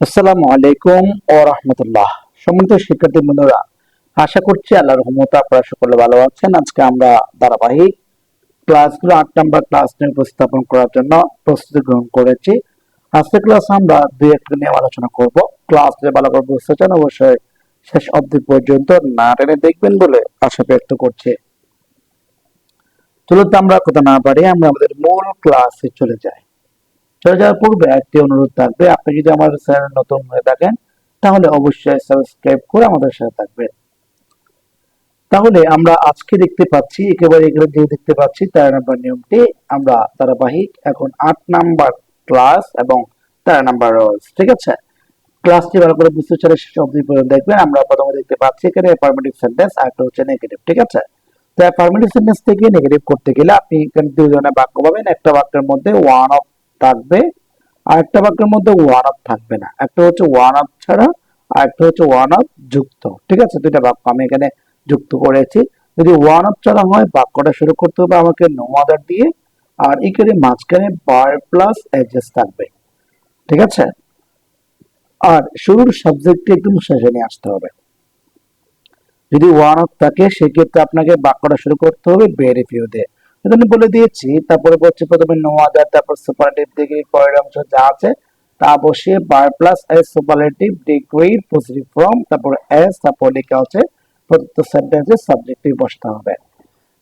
আসসালামু আলাইকুম ও রাহমাতুল্লাহ। সম্মানিত শিক্ষার্থী বন্ধুরা, আশা করছি আল্লাহর রহমতে আপনারা সকলে ভালো আছেন। আজকে আমরা ধারাবাহিক ক্লাসগুলো 8 নম্বর ক্লাস নিয়ে উপস্থাপন করার জন্য প্রস্তুতি গ্রহণ করেছি। আজকের ক্লাসে আমরা দুই একটা নিয়ে আলোচনা করব। ক্লাস যদি ভালো করে বুঝতে চান অবশ্যই শেষ অবধি পর্যন্ত না টেনে দেখবেন বলে আশা ব্যক্ত করছি। চলুন তো আমরা কথা না বাড়িয়ে আমরা আমাদের মূল ক্লাসে চলে যাই। চলে যাওয়ার পূর্বে একটি অনুরোধ থাকবে, আপনি যদি আমাদের চ্যানেল নতুন হয়ে থাকেন তাহলে অবশ্যই সাবস্ক্রাইব করে আমাদের সাথে থাকবেন। তাহলে আমরা আজকে দেখতে পাচ্ছি, একেবারে এখানে যে দেখতে পাচ্ছি 13 নম্বর নিয়মটি, আমরা ধারাবাহিক এখন 8 নম্বর ক্লাস এবং 13 নম্বর রোলস। ঠিক আছে, ক্লাসটি ভালো করে বুঝতে চাইলে শেষ অবধি পর্যন্ত দেখবেন। আমরা প্রথমে দেখতে পাচ্ছি এখানে অ্যাফার্মেটিভ সেন্টেন্স আর একটা হচ্ছে নেগেটিভ। ঠিক আছে, তো অ্যাফার্মেটিভ সেন্টেন্স থেকে নেগেটিভ করতে গেলে আপনি এখানে দুই ধরনের বাক্য পাবেন। একটা বাক্যের মধ্যে ওয়ান অফ থাকবে আর একটা বাক্যের মধ্যে ওয়ান অফ থাকবে না। একটা হচ্ছে ওয়ান অফ ছাড়া আর একটা হচ্ছে ওয়ান অফ যুক্ত। ঠিক আছে, দুইটা বাক্য আমি এখানে যুক্ত করেছি। যদি ওয়ান অফ ছাড়া হয় বাক্যটা শুরু করতে হবে আমাকে নো আদার দিয়ে, আর এখানে মাঝখানে বার প্লাস এজেস থাকবে। ঠিক আছে, আর শুরুর সাবজেক্টটি একদম শেষে নিয়ে আসতে হবে। যদি ওয়ান অফ থাকে সেক্ষেত্রে আপনাকে বাক্যটা শুরু করতে হবে ভেরি ফিউ দিয়ে। আমি বলে দিয়েছি। তারপরে হচ্ছে প্রথমে নো আদার, তারপর সুপারলেটিভ থেকে পরের অংশ যা আছে তা বসিয়ে বার plus S superlative degree positive form, তারপর এস, তারপর লেখা হচ্ছে প্রদত্ত সেন্টেন্সের সাবজেক্টিভ বসাতে হবে।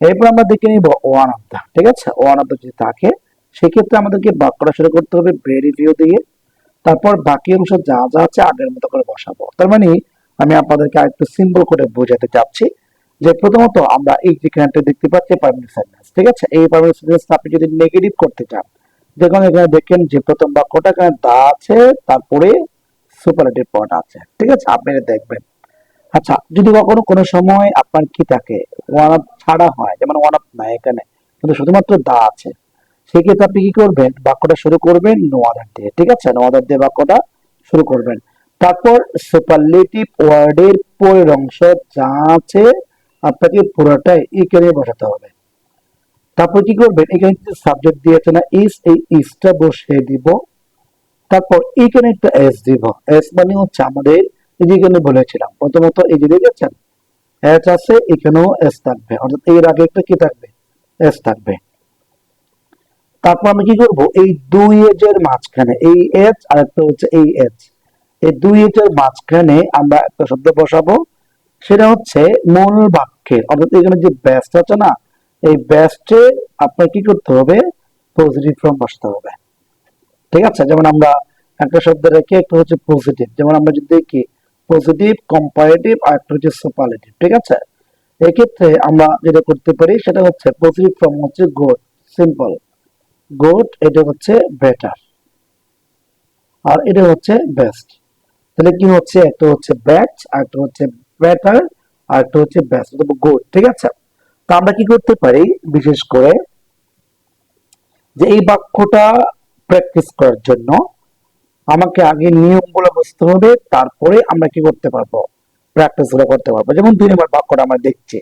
এরপর আমরা দেখে নিব ওয়ান অফ দা। ঠিক আছে, ওয়ান অফ দা যদি থাকে সেক্ষেত্রে আমাদেরকে বাক্যটা শুরু করতে হবে ভেরি ফিউ দিয়ে। তারপর বাকি অংশ যা যা আছে আগের মতো করে বসাবো। তার মানে আমি আপনাদেরকে আরেকটু সিম্পল করে বোঝাতে চাচ্ছি যে প্রথমত আমরা এই যেখানটা দেখতে পাচ্ছি পারমানেন্ট সেন্টেন্স। ঠিক আছে, এই পারমানেন্ট সেন্টেন্স আপনি যদি নেগেটিভ করতে চান, দেখুন এখানে দেখেন যে প্রথম বাক্যটা এখানে দা আছে, তারপরে সুপারলেটিভ পদ আছে। ঠিক আছে, আপনি এটা দেখবেন। আচ্ছা, যদি কখনো কোনো সময় আপনার কি থাকে ওয়ান অফ ছাড়া হয়, যেমন ওয়ান অফ নাই এখানে কিন্তু শুধুমাত্র দা আছে, সেক্ষেত্রে আপনি কি করবেন বাক্যটা শুরু করবেন নো আদার দিয়ে। ঠিক আছে, নো আদার দিয়ে বাক্যটা শুরু করবেন। তারপর সুপারলেটিভ ওয়ার্ডের পরের অংশ যা আছে আপনাকে পুরোটাই এখানে বসাতে হবে। তারপর কি করবেন, এখানে সাবজেক্ট দিয়েছে না ইস, এই ইসটা বসিয়ে দিব। তারপর এখানে একটা এস দিব। এস মানে হচ্ছে আমাদের যেখানে বলেছিলাম প্রথমত এই যে দেখেছেন এস আছে, এখানেও এস থাকবে, অর্থাৎ এর আগে একটা কি থাকবে, এস থাকবে। তারপর আমি কি করব, এই দুই এজের মাঝখানে এই এজ আর একটা হচ্ছে এই এজ, এই দুই এজের মাঝখানে আমরা একটা শব্দ বসাবো। সেটা হচ্ছে মূল বাক্যের, অর্থাৎ এখানে যে ব্যাসটা আছে না, এই ব্যাসটে আপনার কি করতে হবে, পজিটিভ ফর্ম বসাতে হবে। ঠিক আছে, যেমন আমরা একটা শব্দ রেখে একটা হচ্ছে পজিটিভ, যেমন আমরা যদি দেখি পজিটিভ, কম্পারেটিভ আর একটা হচ্ছে সুপারলেটিভ। ঠিক আছে, এক্ষেত্রে আমরা যেটা করতে পারি সেটা হচ্ছে পজিটিভ ফর্ম হচ্ছে গুড, সিম্পল, গুড, এটা হচ্ছে বেটার, আর এটা হচ্ছে বেস্ট। তাহলে কি হচ্ছে, একটা হচ্ছে ব্যাড আর একটা হচ্ছে বেটার আর একটা হচ্ছে বেস্ট, গুড। ঠিক আছে, তো আমরা কি করতে পারি বিশেষ করে যে এই বাক্যটা প্র্যাকটিস করার জন্য আমাকে আগে নিয়মগুলো বুঝতে হবে, তারপরে আমরা কি করতে পারবো, প্র্যাকটিস গুলো করতে পারবো। যেমন 2 নম্বর বাক্যটা আমরা দেখছি,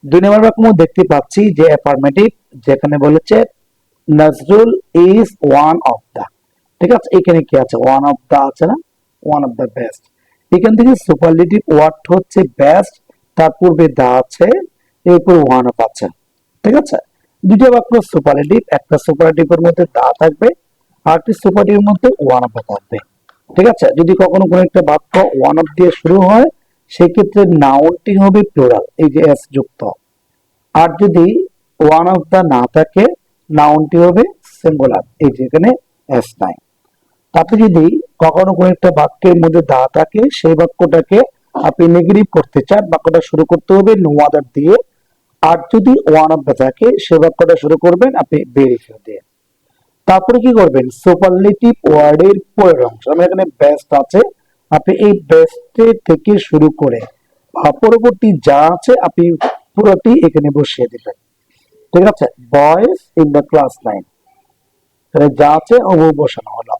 2 নম্বর বাক্য দেখতে পাচ্ছি যে অ্যাফার্মেটিভ, যেখানে বলেছে Nazrul is one of the. ঠিক আছে, এখানে কি আছে, ওয়ান অফ দা আছে না, ওয়ান অফ দা বেস্ট। এখান থেকে সুপারলেটিভ ওয়ার্ড হচ্ছে বেস্ট, তার পূর্বে দা আছে, এরপর ওয়ান অফ আছে। ঠিক আছে, দুটো বাক্য সুপারলেটিভ, একটা সুপারলেটিভের মধ্যে দা থাকবে আর একটি সুপারলেটিভের মধ্যে ওয়ান অফ থাকবে। ঠিক আছে, যদি কখনো কোনো একটা বাক্য ওয়ান অফ দিয়ে শুরু হয় সেক্ষেত্রে নাউনটি হবে প্লুরাল, এই যে এস যুক্ত। আর যদি ওয়ান অফ দা না থাকে নাউনটি হবে সিঙ্গুলার, এই যে এখানে এস নাই। তাতে যদি কখনো কোনো একটা বাক্যের মধ্যে দা থাকে সেই বাক্যটাকে আপনি নেগেটিভ করতে চান, বাক্যটা শুরু করতে হবে নো আদার দিয়ে। আর যদি ওয়ান অফ দা থাকে সে বাক্যটা শুরু করবেন আপনি ভেরি ফিউ দিয়ে। তারপরে কি করবেন, সুপারলেটিভ ওয়ার্ডের পরের অংশ, আমি এখানে বেস্ট আছে, আপনি এই বেস্টের থেকে শুরু করে পরবর্তী যা আছে আপনি পুরোটি এখানে বসিয়ে দিবেন। ঠিক আছে, বয়েজ ইন দ্য ক্লাস 9, তাহলে যা আছে ও বসানো হলো।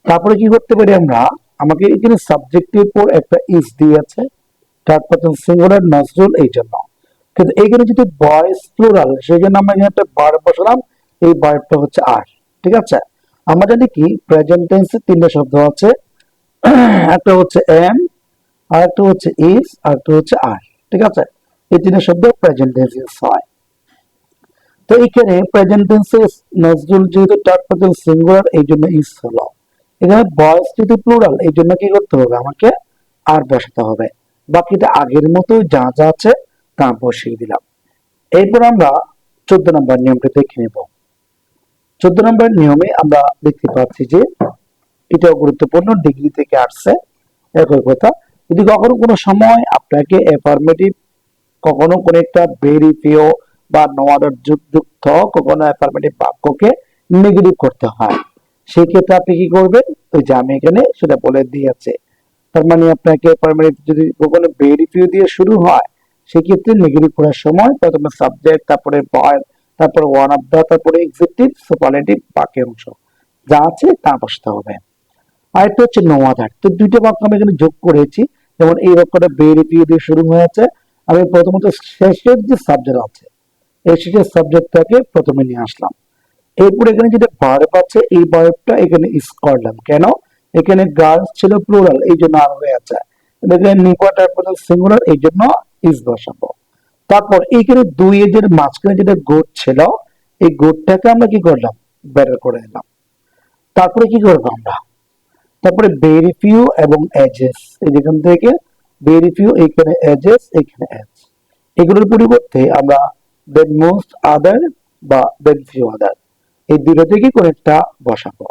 তারপরে কি করতে পারি আমরা, আমাকে এখানে সাবজেক্টের পর একটা ইস দিয়েছে, তারপর সিঙ্গুলার নজরুল, এই জন্য কিন্তু এখানে যদি বয়েজ প্লুরাল সেই জন্য আমরা এখানে একটা ভার্ব বসালাম, এই ভার্বটা হচ্ছে আর। ঠিক আছে, আমরা জানি কি প্রেজেন্ট টেন্সে তিনটা শব্দ আছে, একটা হচ্ছে এম, আর একটা হচ্ছে ইজ, আর একটা হচ্ছে আর। ঠিক আছে, এই তিনটা শব্দ প্রেজেন্ট টেন্স ইউজ হয়। তো এখানে প্রেজেন্ট টেন্সে নজরুল যেহেতু থার্ড পারসন সিঙ্গুলার, এই জন্য ইজ হলো। এখানে বয়স যেহেতু প্লুরাল, এই জন্য কি করতে হবে, আমাকে আর বসাতে হবে। বাকিটা আগের মতো যা যা আছে তা বসিয়ে দিলাম। এরপর আমরা 14 নম্বর নিয়মটা দেখে নেব। 14 নম্বর নিয়মে আমরা দেখতে পাচ্ছি যে এটাও গুরুত্বপূর্ণ, ডিগ্রি থেকে আসছে। একই কথা, যদি কখনো কোনো সময় আপনাকে অ্যাফার্মেটিভ, কখনো কোনো একটা ভেরি ফিউ বা নো আদার যুক্ত কখনো অ্যাফার্মেটিভ বাক্যকে নেগেটিভ করতে হয়, সেই ক্ষেত্রে আপনি কি করবেন, ওই যে আমি এখানে সেটা বলে দিয়েছে। তার মানে আপনাকে অ্যাফার্মেটিভ যদি কখনো ভেরি ফিউ দিয়ে শুরু হয়, সেক্ষেত্রে নেগেটিভ করার সময় প্রথমে সাবজেক্ট, তারপরে ভার্ব, তারপরে ওয়ান অফ দা, তারপরে এক্সিকিউটিভ, সুপারলেটিভ, বাক্যের অংশ যা আছে তা বসাতে হবে। আরেকটা হচ্ছে নো আদার। তো দুইটা বাক্য আমি এখানে যোগ করেছি। যেমন এই বাক্যটা ভেরি ফিউ দিয়ে শুরু হয়েছে, আমি প্রথমত শেষের যে সাবজেক্ট আছে এই শেষের সাবজেক্টটাকে প্রথমে নিয়ে আসলাম। এরপর এখানে যেটা ভার্ব আছে, এই ভার্বটা এখানে ইউজ করলাম। কেন, এখানে গার্লস ছিল প্লুরাল, এই জন্য আর হয়ে আছে। এখানে নিকটার প্রথম সিঙ্গুলার, এই জন্য ইজ বসাবো। তারপর এইখানে দুই এর মাঝখানে যেটা গোট ছিল, এই গোটটাকে আমরা কি করলাম, বের করে দিলাম। তারপরে কি করবো আমরা, তারপরে ভেরি ফিউ এবং এজেস, এই যেখান থেকে ভেরি ফিউ, এখানে এজেস, এখানে এজ, এগুলোর পরিবর্তে আমরা দেন মোস্ট আদার বা দেন ফিউ আদার, এই দুটো থেকে কোন একটা বসাবো।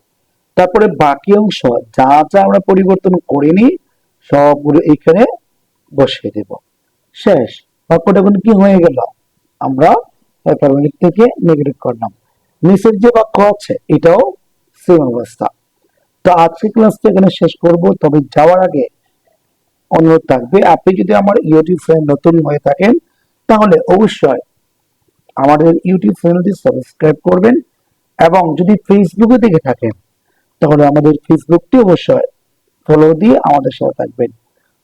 তারপরে বাকি অংশ যা যা আমরা পরিবর্তন করিনি সবগুলো এখানে বসিয়ে দেব। শেষ, বাক্যটা এখন কি হয়ে গেল, আমরা অ্যাফার্মেটিভ থেকে নেগেটিভ করলাম। নিচের যে বাক্য আছে এটাও সেম অবস্থা। তো আজকে ক্লাসটা এখানে শেষ করব, তবে যাওয়ার আগে অনুরোধ থাকবে, আপনি যদি আমার ইউটিউব চ্যানেল নতুন হয়ে থাকেন তাহলে অবশ্যই আমাদের ইউটিউব চ্যানেলটি সাবস্ক্রাইব করবেন, এবং যদি ফেসবুকে দেখে থাকেন তাহলে আমাদের ফেসবুকটি অবশ্যই ফলো দিয়ে আমাদের সাথে থাকবেন।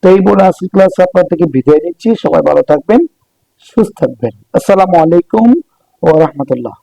তো এই বলে আজকে ক্লাস আপনার থেকে বিদায় নিচ্ছি। সবাই ভালো থাকবেন, সুস্থ থাকবেন। আসসালামু আলাইকুম ওয়া রাহমাতুল্লাহ।